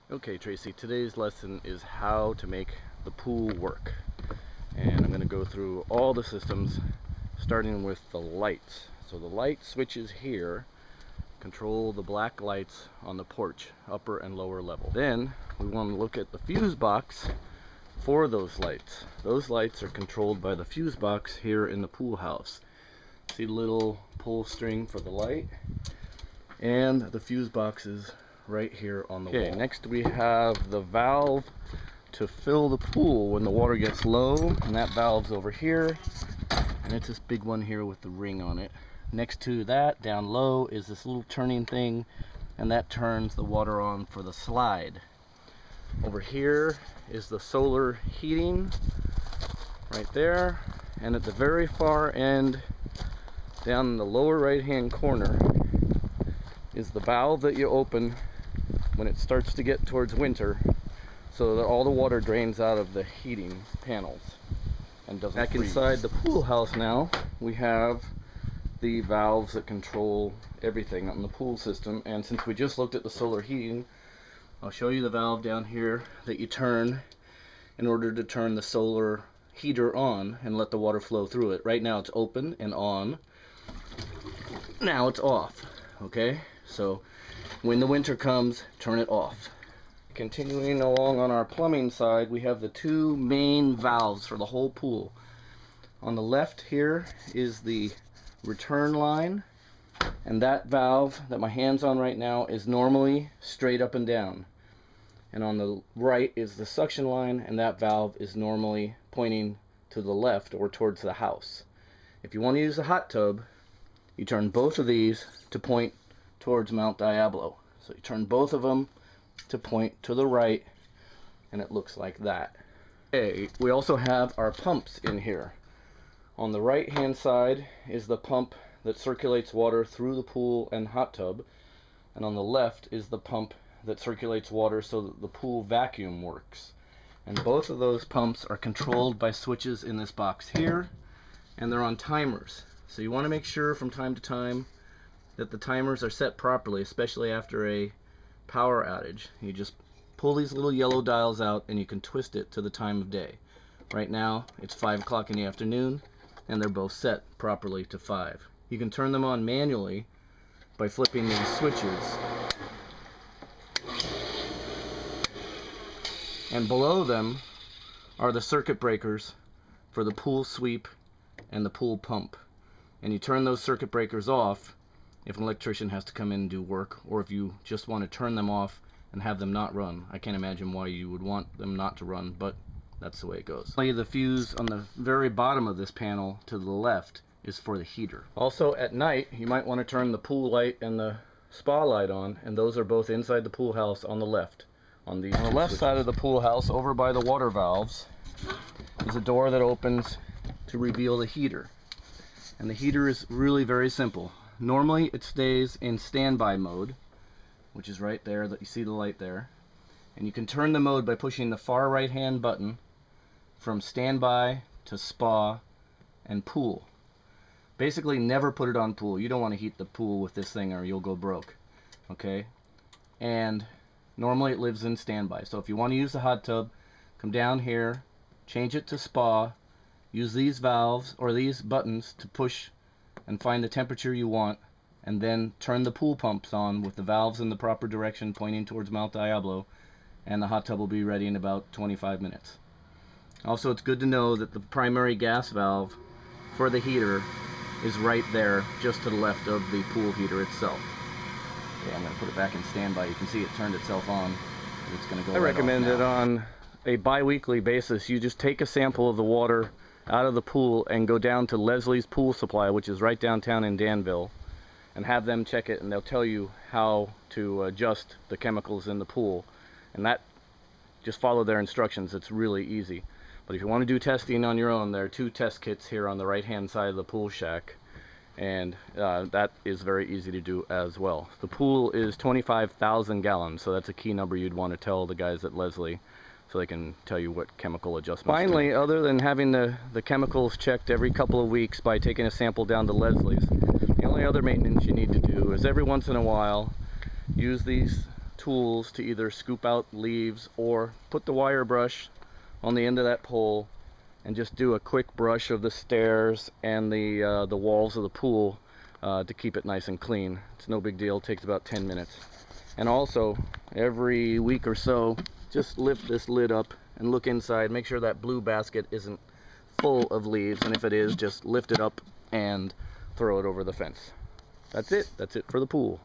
Okay, Tracy, today's lesson is how to make the pool work. And I'm going to go through all the systems, starting with the lights. So the light switches here control the black lights on the porch, upper and lower level. Then we want to look at the fuse box for those lights. Those lights are controlled by the fuse box here in the pool house. See the little pull string for the light? And the fuse box is right here on the wall. Okay, next we have the valve to fill the pool when the water gets low, and that valve's over here, and it's this big one here with the ring on it. Next to that, down low, is this little turning thing, and that turns the water on for the slide. Over here is the solar heating right there, and at the very far end, down in the lower right hand corner, is the valve that you open when it starts to get towards winter, so that all the water drains out of the heating panels and doesn't freeze. Back inside the pool house now, we have the valves that control everything on the pool system. And since we just looked at the solar heating, I'll show you the valve down here that you turn in order to turn the solar heater on and let the water flow through it. Right now it's open and on. Now it's off. Okay, so when the winter comes, turn it off. Continuing along on our plumbing side, we have the two main valves for the whole pool. On the left here is the return line, and that valve that my hand's on right now is normally straight up and down. And on the right is the suction line, and that valve is normally pointing to the left or towards the house. If you want to use the hot tub, you turn both of these to point towards Mount Diablo. So you turn both of them to point to the right, and it looks like that. Okay, we also have our pumps in here. On the right hand side is the pump that circulates water through the pool and hot tub, and on the left is the pump that circulates water so that the pool vacuum works. And both of those pumps are controlled by switches in this box here, and they're on timers. So you want to make sure from time to time that the timers are set properly, especially after a power outage. You just pull these little yellow dials out and you can twist it to the time of day. Right now it's 5 o'clock in the afternoon, and they're both set properly to 5. You can turn them on manually by flipping these switches. And below them are the circuit breakers for the pool sweep and the pool pump. And you turn those circuit breakers off if an electrician has to come in and do work, or if you just want to turn them off and have them not run. I can't imagine why you would want them not to run, but that's the way it goes. The fuse on the very bottom of this panel to the left is for the heater. Also at night, you might want to turn the pool light and the spa light on, and those are both inside the pool house on the left. On the left side of the pool house, over by the water valves, is a door that opens to reveal the heater. And the heater is really very simple. Normally it stays in standby mode, which is right there, that you see the light there. And you can turn the mode by pushing the far right hand button from standby to spa and pool. Basically never put it on pool. You don't want to heat the pool with this thing or you'll go broke. Okay? And normally it lives in standby. So if you want to use the hot tub, come down here, change it to spa, use these valves or these buttons to push and find the temperature you want, and then turn the pool pumps on with the valves in the proper direction pointing towards Mount Diablo, and the hot tub will be ready in about 25 minutes. Also, it's good to know that the primary gas valve for the heater is right there, just to the left of the pool heater itself. Okay, I'm going to put it back in standby. You can see it turned itself on. It's going to go right off now. I recommend it on a bi-weekly basis. You just take a sample of the water out of the pool and go down to Leslie's Pool Supply, which is right downtown in Danville, and have them check it, and they'll tell you how to adjust the chemicals in the pool. And that, just follow their instructions. It's really easy. But if you want to do testing on your own, there are 2 test kits here on the right hand side of the pool shack, and that is very easy to do as well. The pool is 25,000 gallons, so that's a key number you'd want to tell the guys at Leslie, so they can tell you what chemical adjustments. Finally, other than having the chemicals checked every couple of weeks by taking a sample down to Leslie's, the only other maintenance you need to do is every once in a while use these tools to either scoop out leaves or put the wire brush on the end of that pole and just do a quick brush of the stairs and the walls of the pool to keep it nice and clean. It's no big deal, it takes about 10 minutes. And also, every week or so, just lift this lid up and look inside. Make sure that blue basket isn't full of leaves, and if it is, just lift it up and throw it over the fence. That's it for the pool.